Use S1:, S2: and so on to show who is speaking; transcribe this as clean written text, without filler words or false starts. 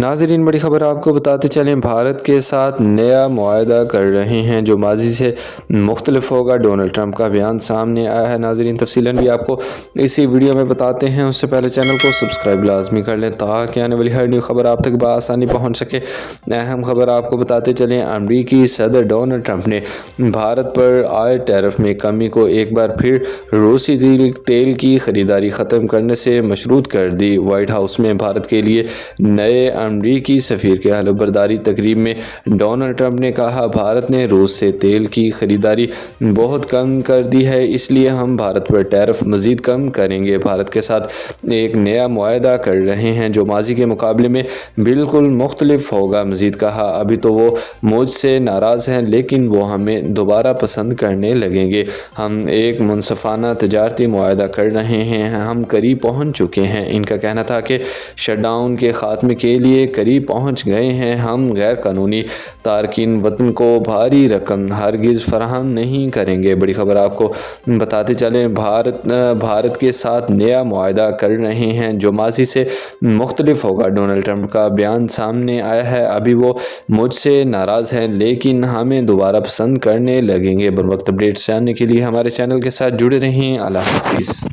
S1: नाज़रीन, बड़ी खबर आपको बताते चलें, भारत के साथ नया मुआहदा कर रहे हैं जो माजी से मुख्तलिफ होगा। डोनाल्ड ट्रंप का बयान सामने आया है। नाज़रीन, तफसीलन भी आपको इसी वीडियो में बताते हैं। उससे पहले चैनल को सब्सक्राइब लाजमी कर लें ताकि आने वाली हर न्यू खबर आप तक बआसानी पहुँच सके। अहम खबर आपको बताते चलें, अमरीकी सदर डोनाल्ड ट्रंप ने भारत पर आए टैरिफ में कमी को एक बार फिर रूसी तेल की ख़रीदारी ख़त्म करने से मशरूत कर दी। वाइट हाउस में भारत के लिए नए अमरीकी सफ़ीर के हलफबरदारी तकरीब में डोनाल्ड ट्रंप ने कहा, भारत ने रूस से तेल की ख़रीदारी बहुत कम कर दी है, इसलिए हम भारत पर टैरिफ मज़ीद कम करेंगे। भारत के साथ एक नया मुआहदा कर रहे हैं जो माजी के मुकाबले में बिल्कुल मुख्तलिफ होगा। मज़ीद कहा, अभी तो वो मुझसे नाराज़ हैं लेकिन वो हमें दोबारा पसंद करने लगेंगे। हम एक मुनसफ़ाना तजारती मुआहदा कर रहे हैं, हम करीब पहुँच चुके हैं। इनका कहना था कि शटडाउन के ख़ात्मे के लिए करीब पहुंच गए हैं। हम गैर कानूनी तारकीन वतन को भारी रकम हरगिज़ फराहम नहीं करेंगे। बड़ी खबर आपको बताते चलें, भारत के साथ नया मुआहदा कर रहे हैं जो माजी से मुख्तलिफ होगा। डोनाल्ड ट्रंप का बयान सामने आया है, अभी वो मुझसे नाराज़ हैं लेकिन हमें दोबारा पसंद करने लगेंगे। बर वक्त अपडेट्स जानने के लिए हमारे चैनल के साथ जुड़े रहें। अल्लाह हाफिज़।